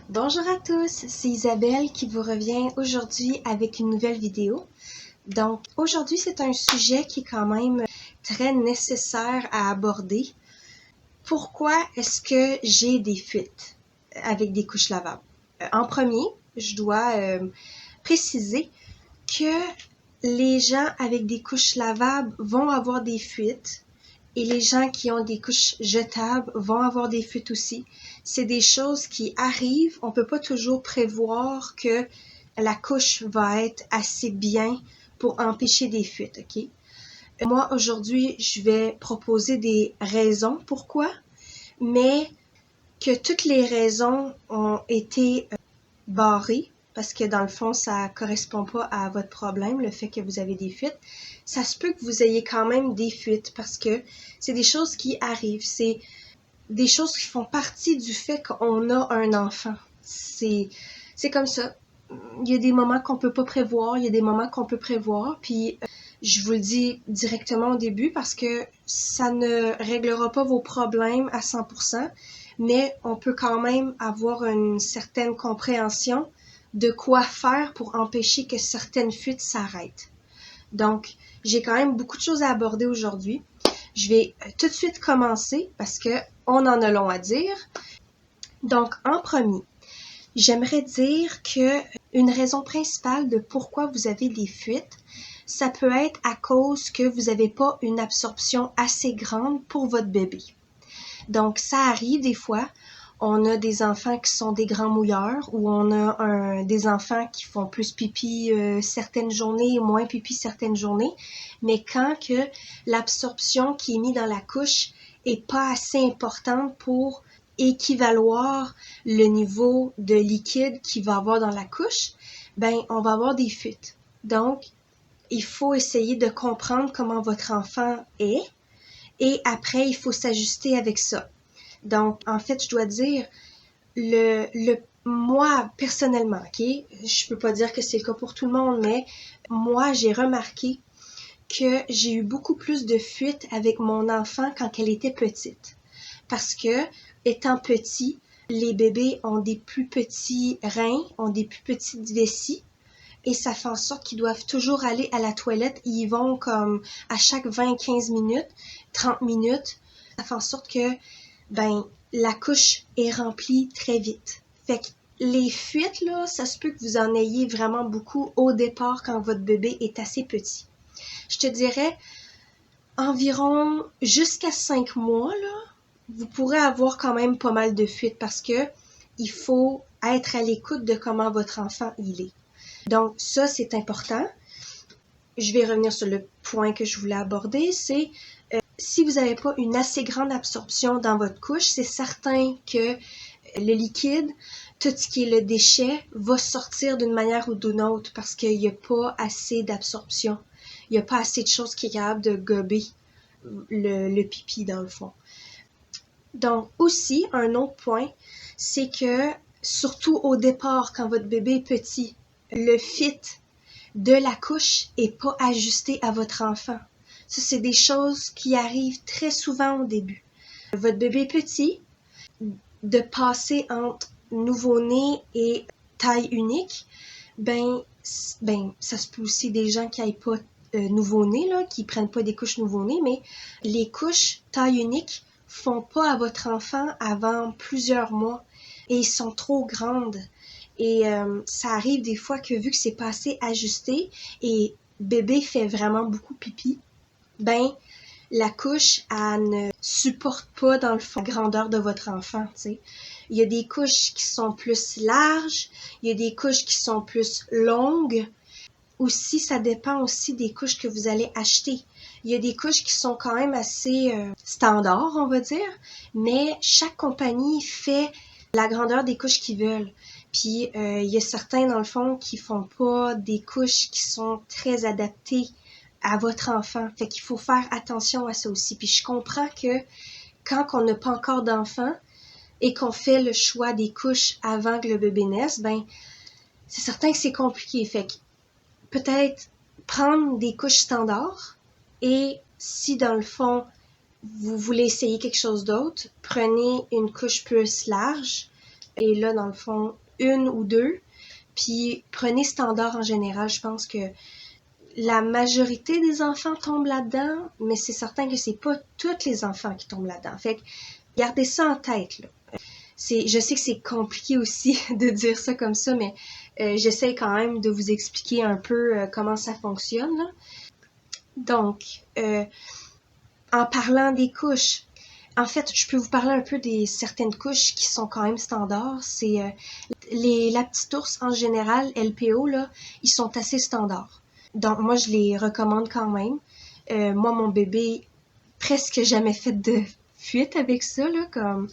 Bonjour à tous, c'est Isabelle qui vous revient aujourd'hui avec une nouvelle vidéo. Donc aujourd'hui c'est un sujet qui est quand même très nécessaire à aborder. Pourquoi est-ce que j'ai des fuites avec des couches lavables? En premier, je dois préciser que les gens avec des couches lavables vont avoir des fuites. Et les gens qui ont des couches jetables vont avoir des fuites aussi. C'est des choses qui arrivent. On peut pas toujours prévoir que la couche va être assez bien pour empêcher des fuites, ok? Moi, aujourd'hui, je vais proposer des raisons pourquoi, mais que toutes les raisons ont été barrées parce que dans le fond, ça correspond pas à votre problème, le fait que vous avez des fuites. Ça se peut que vous ayez quand même des fuites parce que c'est des choses qui arrivent. C'est des choses qui font partie du fait qu'on a un enfant. C'est comme ça. Il y a des moments qu'on peut pas prévoir, il y a des moments qu'on peut prévoir, puis je vous le dis directement au début parce que ça ne réglera pas vos problèmes à 100%, mais on peut quand même avoir une certaine compréhension de quoi faire pour empêcher que certaines fuites s'arrêtent. Donc, j'ai quand même beaucoup de choses à aborder aujourd'hui. Je vais tout de suite commencer parce que on en a long à dire. Donc, en premier, j'aimerais dire que une raison principale de pourquoi vous avez des fuites, ça peut être à cause que vous n'avez pas une absorption assez grande pour votre bébé. Donc, ça arrive des fois. On a des enfants qui sont des grands mouilleurs ou on a des enfants qui font plus pipi certaines journées et moins pipi certaines journées. Mais quand que l'absorption qui est mise dans la couche est pas assez importante pour équivaloir le niveau de liquide qu'il va avoir dans la couche, ben on va avoir des fuites. Donc, il faut essayer de comprendre comment votre enfant est et après, il faut s'ajuster avec ça. Donc, en fait, je dois dire, moi, personnellement, ok, je peux pas dire que c'est le cas pour tout le monde, mais moi, j'ai remarqué que j'ai eu beaucoup plus de fuites avec mon enfant quand elle était petite. Parce que, étant petit, les bébés ont des plus petits reins, ont des plus petites vessies, et ça fait en sorte qu'ils doivent toujours aller à la toilette. Ils vont comme à chaque 20-15 minutes, 30 minutes. Ça fait en sorte que, la couche est remplie très vite. Fait que les fuites, là, ça se peut que vous en ayez vraiment beaucoup au départ quand votre bébé est assez petit. Je te dirais, environ jusqu'à 5 mois, là, vous pourrez avoir quand même pas mal de fuites parce que il faut être à l'écoute de comment votre enfant il est. Donc ça, c'est important. Je vais revenir sur le point que je voulais aborder, c'est si vous n'avez pas une assez grande absorption dans votre couche, c'est certain que le liquide, tout ce qui est le déchet, va sortir d'une manière ou d'une autre parce qu'il n'y a pas assez d'absorption. Il n'y a pas assez de choses qui est capable de gober le pipi dans le fond. Donc aussi, un autre point, c'est que surtout au départ, quand votre bébé est petit, le fit de la couche est pas ajusté à votre enfant. Ça, c'est des choses qui arrivent très souvent au début. Votre bébé est petit, de passer entre nouveau-né et taille unique, ça se peut aussi des gens qui n'aillent pas nouveau-né, là, qui prennent pas des couches nouveau-né, mais les couches taille unique font pas à votre enfant avant plusieurs mois et ils sont trop grandes. Et ça arrive des fois que vu que c'est pas assez ajusté et bébé fait vraiment beaucoup pipi, la couche, elle ne supporte pas, dans le fond, la grandeur de votre enfant, tu sais. Il y a des couches qui sont plus larges, il y a des couches qui sont plus longues. Aussi, ça dépend aussi des couches que vous allez acheter. Il y a des couches qui sont quand même assez standards, on va dire, mais chaque compagnie fait la grandeur des couches qu'ils veulent. Puis, il y a certains, dans le fond, qui font pas des couches qui sont très adaptées à votre enfant. Fait qu'il faut faire attention à ça aussi. Puis je comprends que quand on n'a pas encore d'enfant et qu'on fait le choix des couches avant que le bébé naisse, c'est certain que c'est compliqué. Fait que peut-être prendre des couches standards et si dans le fond, vous voulez essayer quelque chose d'autre, prenez une couche plus large Et là, dans le fond, une ou deux. Puis prenez standard en général. Je pense que la majorité des enfants tombent là-dedans, mais c'est certain que c'est pas tous les enfants qui tombent là-dedans. Fait que gardez ça en tête, là. Je sais que c'est compliqué aussi de dire ça comme ça, mais j'essaie quand même de vous expliquer un peu comment ça fonctionne, là. Donc, en parlant des couches, en fait, je peux vous parler un peu des certaines couches qui sont quand même standards. C'est la petite ours en général, LPO, là, ils sont assez standards. Donc, moi, je les recommande quand même. Moi, mon bébé, presque jamais fait de fuite avec ça, là, comme...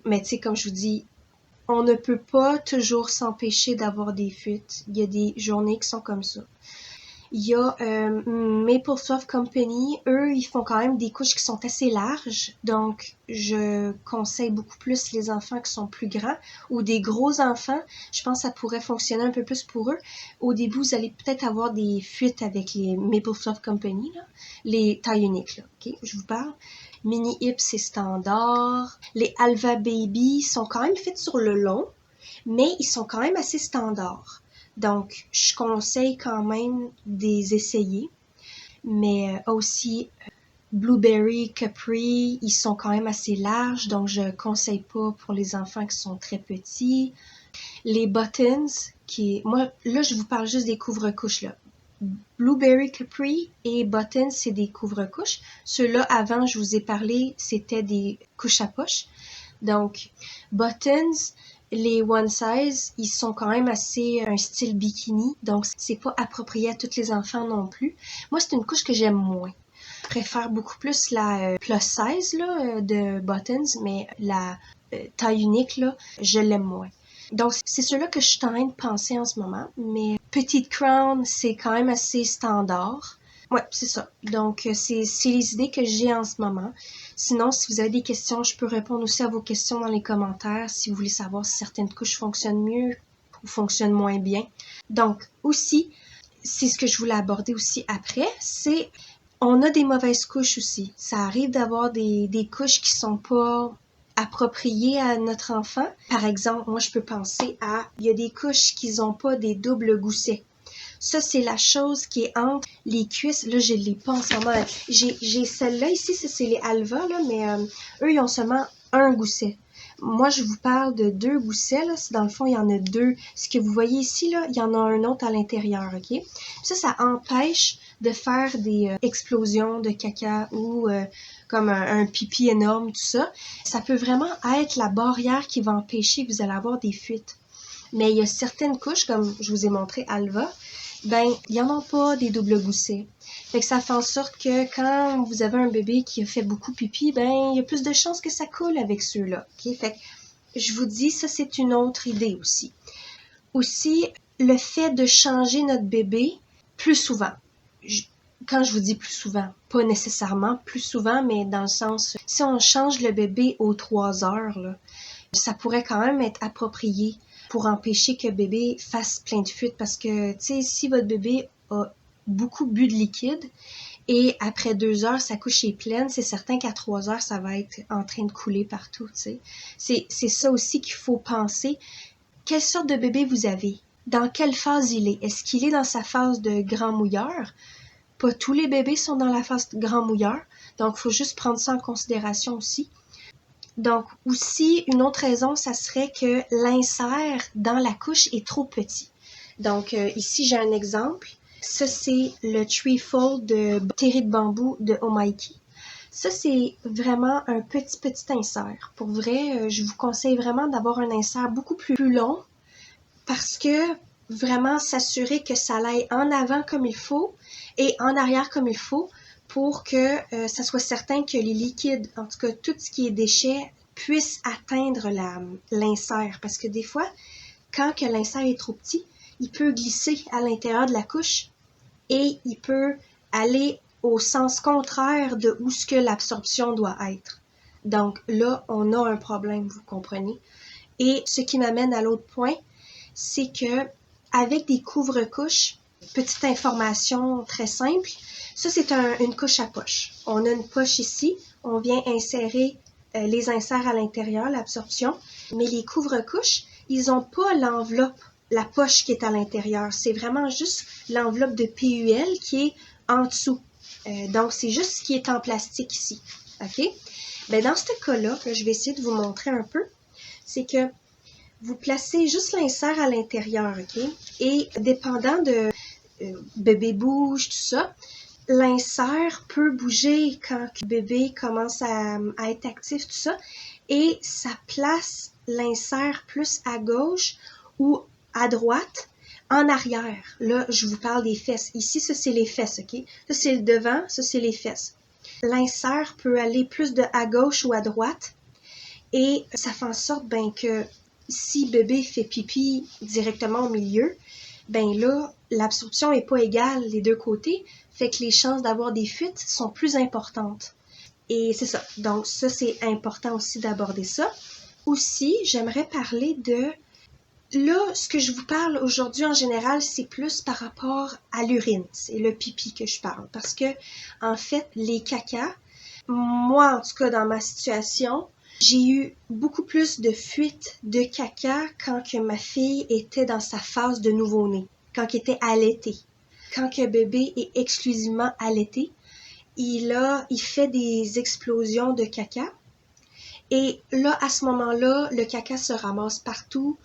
Mais tu sais, comme je vous dis, on ne peut pas toujours s'empêcher d'avoir des fuites. Il y a des journées qui sont comme ça. Il y a Maple Soft Company, eux, ils font quand même des couches qui sont assez larges, donc je conseille beaucoup plus les enfants qui sont plus grands ou des gros enfants. Je pense que ça pourrait fonctionner un peu plus pour eux. Au début, vous allez peut-être avoir des fuites avec les Maple Soft Company, là, les tailles uniques, là, ok, je vous parle. Mini Hip, c'est standard. Les Alva Baby sont quand même faits sur le long, mais ils sont quand même assez standards. Donc, je conseille quand même des essayer. Mais aussi, Blueberry, Capri, ils sont quand même assez larges, donc je conseille pas pour les enfants qui sont très petits. Les Buttons, moi, là, je vous parle juste des couvre-couches, là. Blueberry, Capri et Buttons, c'est des couvre-couches. Ceux-là, avant, je vous ai parlé, c'était des couches à poche. Donc, Buttons, les one size, ils sont quand même assez un style bikini, donc c'est pas approprié à tous les enfants non plus. Moi, c'est une couche que j'aime moins. Je préfère beaucoup plus la plus size là, de Buttons, mais la taille unique, là, je l'aime moins. Donc, c'est ceux-là que je suis en train de penser en ce moment, mais Petite Crown, c'est quand même assez standard. Ouais, c'est ça. Donc, c'est les idées que j'ai en ce moment. Sinon, si vous avez des questions, je peux répondre aussi à vos questions dans les commentaires si vous voulez savoir si certaines couches fonctionnent mieux ou fonctionnent moins bien. Donc, aussi, c'est ce que je voulais aborder aussi après, c'est on a des mauvaises couches aussi. Ça arrive d'avoir des couches qui sont pas appropriées à notre enfant. Par exemple, moi, je peux penser il y a des couches qui n'ont pas des doubles goussets. Ça, c'est la chose qui est entre les cuisses. Là, je ne l'ai pas en ce moment. J'ai celle-là ici, c'est les Alva, là, mais eux, ils ont seulement un gousset. Moi, je vous parle de 2 goussets, là. Dans le fond, il y en a 2. Ce que vous voyez ici, là, il y en a un autre à l'intérieur, OK? Ça empêche de faire des explosions de caca ou comme un pipi énorme, tout ça. Ça peut vraiment être la barrière qui va empêcher que vous allez avoir des fuites. Mais il y a certaines couches, comme je vous ai montré Alva, ben, il n'y en a pas des doubles goussets. Fait que ça fait en sorte que quand vous avez un bébé qui a fait beaucoup pipi, ben, il y a plus de chances que ça coule avec ceux-là. Okay? Fait que je vous dis, ça, c'est une autre idée aussi. Aussi, le fait de changer notre bébé plus souvent. Quand je vous dis plus souvent, pas nécessairement plus souvent, mais dans le sens, si on change le bébé aux 3 heures, là, ça pourrait quand même être approprié pour empêcher que bébé fasse plein de fuites parce que, tu sais, si votre bébé a beaucoup bu de liquide et après 2 heures, sa couche est pleine, c'est certain qu'à 3 heures, ça va être en train de couler partout, tu sais. C'est ça aussi qu'il faut penser. Quelle sorte de bébé vous avez? Dans quelle phase il est? Est-ce qu'il est dans sa phase de grand mouilleur? Pas tous les bébés sont dans la phase de grand mouilleur, donc il faut juste prendre ça en considération aussi. Donc, aussi, une autre raison, ça serait que l'insert dans la couche est trop petit. Donc, ici, j'ai un exemple. Ça, c'est le Treefold de terri de bambou de Omaiki. Ça, c'est vraiment un petit insert. Pour vrai, je vous conseille vraiment d'avoir un insert beaucoup plus long parce que vraiment s'assurer que ça aille en avant comme il faut et en arrière comme il faut pour que ça soit certain que les liquides, en tout cas tout ce qui est déchets, puissent atteindre l'insert. Parce que des fois, quand que l'insert est trop petit, il peut glisser à l'intérieur de la couche et il peut aller au sens contraire de où ce que l'absorption doit être. Donc là, on a un problème, vous comprenez. Et ce qui m'amène à l'autre point, c'est que avec des couvre-couches, petite information très simple, ça c'est une couche à poche. On a une poche ici, on vient insérer les inserts à l'intérieur, l'absorption, mais les couvre-couches, ils n'ont pas l'enveloppe, la poche qui est à l'intérieur. C'est vraiment juste l'enveloppe de PUL qui est en dessous. Donc, c'est juste ce qui est en plastique ici. OK? Ben, dans ce cas-là, je vais essayer de vous montrer un peu, c'est que vous placez juste l'insert à l'intérieur, OK? Et dépendant de bébé bouge, tout ça, l'insert peut bouger quand le bébé commence à être actif, tout ça, et ça place l'insert plus à gauche ou à droite, en arrière. Là, je vous parle des fesses. Ici, ça, c'est les fesses, OK? Ça, c'est le devant, ça, c'est les fesses. L'insert peut aller plus de à gauche ou à droite, et ça fait en sorte que si bébé fait pipi directement au milieu, ben là, l'absorption n'est pas égale des deux côtés, fait que les chances d'avoir des fuites sont plus importantes. Et c'est ça. Donc ça, c'est important aussi d'aborder ça. Aussi, j'aimerais parler de... Là, ce que je vous parle aujourd'hui en général, c'est plus par rapport à l'urine. C'est le pipi que je parle. Parce que, en fait, les cacas, moi, en tout cas, dans ma situation, j'ai eu beaucoup plus de fuites de caca quand que ma fille était dans sa phase de nouveau-né, quand elle était allaitée. Quand que bébé est exclusivement allaité, il fait des explosions de caca. Et là, à ce moment-là, le caca se ramasse partout,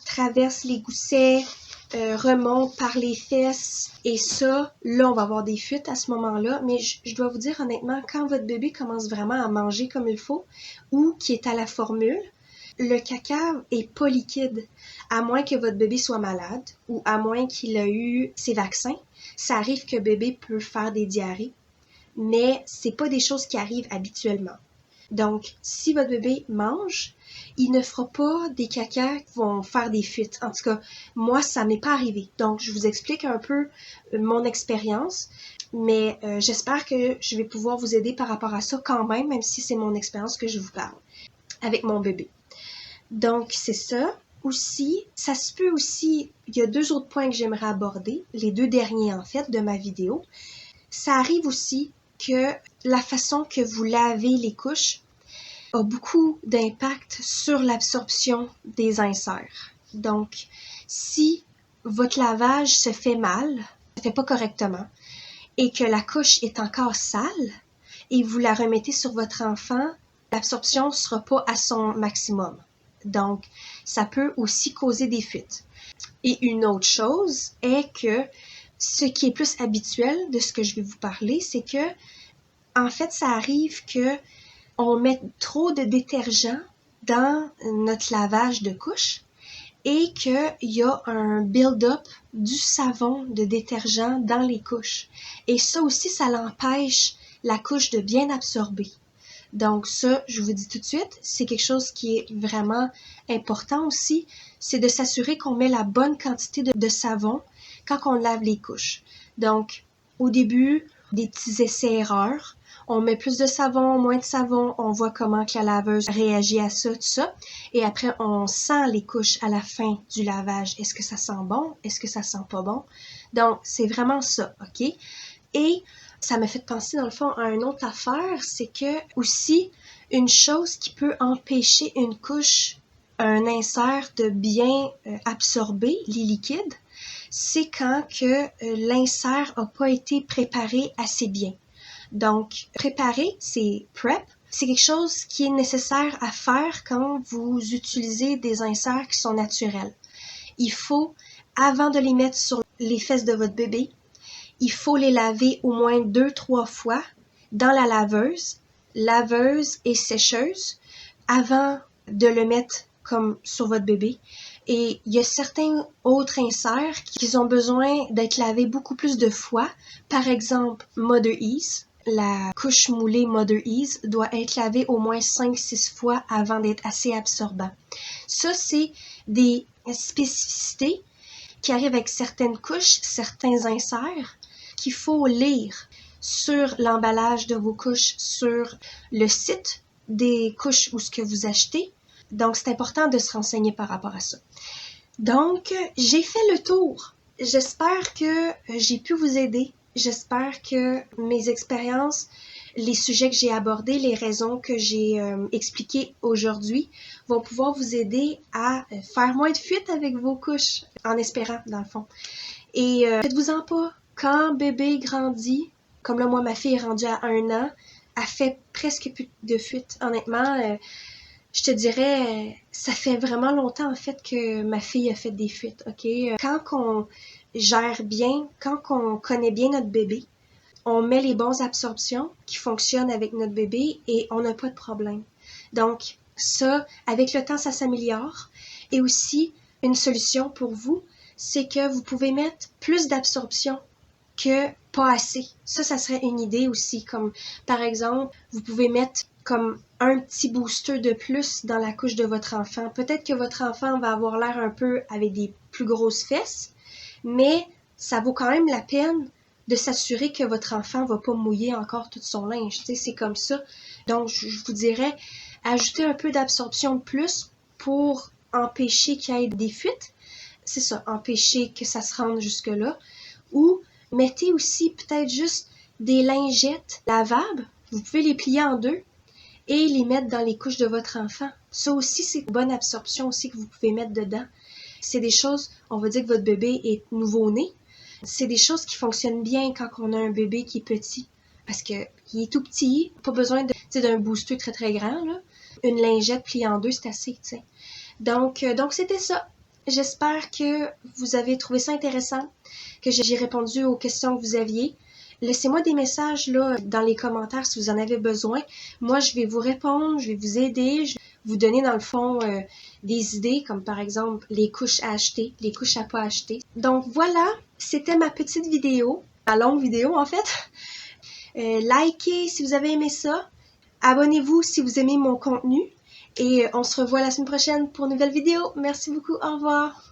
traverse les goussets, remonte par les fesses. Et ça, là, on va avoir des fuites à ce moment-là. Mais je dois vous dire honnêtement, quand votre bébé commence vraiment à manger comme il faut ou qui est à la formule, le caca est pas liquide. À moins que votre bébé soit malade ou à moins qu'il ait eu ses vaccins. Ça arrive que bébé peut faire des diarrhées, mais c'est pas des choses qui arrivent habituellement. Donc, si votre bébé mange, il ne fera pas des cacas qui vont faire des fuites. En tout cas, moi, ça m'est pas arrivé. Donc, je vous explique un peu mon expérience, mais j'espère que je vais pouvoir vous aider par rapport à ça quand même si c'est mon expérience que je vous parle avec mon bébé. Donc, c'est ça. Aussi, ça se peut aussi, il y a 2 autres points que j'aimerais aborder, les 2 derniers en fait de ma vidéo. Ça arrive aussi que la façon que vous lavez les couches a beaucoup d'impact sur l'absorption des inserts. Donc, si votre lavage se fait mal, se fait pas correctement, et que la couche est encore sale, et vous la remettez sur votre enfant, l'absorption ne sera pas à son maximum. Donc, ça peut aussi causer des fuites. Et une autre chose est que ce qui est plus habituel de ce que je vais vous parler, c'est que, en fait, ça arrive que on met trop de détergent dans notre lavage de couches et qu'il y a un build-up du savon de détergent dans les couches. Et ça aussi, ça l'empêche la couche de bien absorber. Donc ça, je vous dis tout de suite, c'est quelque chose qui est vraiment important aussi, c'est de s'assurer qu'on met la bonne quantité de savon quand on lave les couches. Donc, au début, des petits essais-erreurs, on met plus de savon, moins de savon, on voit comment que la laveuse réagit à ça, tout ça. Et après, on sent les couches à la fin du lavage. Est-ce que ça sent bon? Est-ce que ça sent pas bon? Donc, c'est vraiment ça, OK? Et ça m'a fait penser, dans le fond, à une autre affaire, c'est que aussi, une chose qui peut empêcher une couche, un insert de bien absorber les liquides, c'est quand que l'insert n'a pas été préparé assez bien. Donc, préparer, c'est prep. C'est quelque chose qui est nécessaire à faire quand vous utilisez des inserts qui sont naturels. Il faut, avant de les mettre sur les fesses de votre bébé, il faut les laver au moins 2-3 fois dans la laveuse et sécheuse, avant de le mettre comme sur votre bébé. Et il y a certains autres inserts qui ont besoin d'être lavés beaucoup plus de fois. Par exemple, Mother Ease. La couche moulée Mother Ease doit être lavée au moins 5-6 fois avant d'être assez absorbant. Ça, c'est des spécificités qui arrivent avec certaines couches, certains inserts, qu'il faut lire sur l'emballage de vos couches, sur le site des couches où ce que vous achetez. Donc, c'est important de se renseigner par rapport à ça. Donc, j'ai fait le tour. J'espère que j'ai pu vous aider. J'espère que mes expériences les sujets que j'ai abordés, les raisons que j'ai expliquées aujourd'hui vont pouvoir vous aider à faire moins de fuites avec vos couches, en espérant, dans le fond. Et faites-vous-en pas, quand bébé grandit, comme là, moi, ma fille est rendue à 1 an, elle fait presque plus de fuites. Honnêtement, je te dirais, ça fait vraiment longtemps, en fait, que ma fille a fait des fuites, OK? Quand on gère bien, quand on connaît bien notre bébé, on met les bonnes absorptions qui fonctionnent avec notre bébé et on n'a pas de problème. Donc, ça, avec le temps, ça s'améliore. Et aussi, une solution pour vous, c'est que vous pouvez mettre plus d'absorption que pas assez. Ça serait une idée aussi. Comme, par exemple, vous pouvez mettre comme un petit booster de plus dans la couche de votre enfant. Peut-être que votre enfant va avoir l'air un peu avec des plus grosses fesses, mais ça vaut quand même la peine de s'assurer que votre enfant va pas mouiller encore tout son linge. Tu sais, c'est comme ça. Donc, je vous dirais, ajouter un peu d'absorption de plus pour empêcher qu'il y ait des fuites. C'est ça, empêcher que ça se rende jusque-là. Ou mettez aussi peut-être juste des lingettes lavables. Vous pouvez les plier en deux et les mettre dans les couches de votre enfant. Ça aussi, c'est une bonne absorption aussi que vous pouvez mettre dedans. C'est des choses, on va dire que votre bébé est nouveau-né. C'est des choses qui fonctionnent bien quand on a un bébé qui est petit. Parce qu'il est tout petit, pas besoin d'un booster très très grand, là. Une lingette pliée en deux, c'est assez, tu sais. Donc c'était ça. J'espère que vous avez trouvé ça intéressant, que j'ai répondu aux questions que vous aviez. Laissez-moi des messages là dans les commentaires si vous en avez besoin. Moi, je vais vous répondre, je vais vous aider, je vais vous donner dans le fond des idées, comme par exemple les couches à acheter, les couches à pas acheter. Donc voilà, c'était ma petite vidéo, ma longue vidéo en fait. Likez si vous avez aimé ça. Abonnez-vous si vous aimez mon contenu. Et on se revoit la semaine prochaine pour une nouvelle vidéo. Merci beaucoup, au revoir.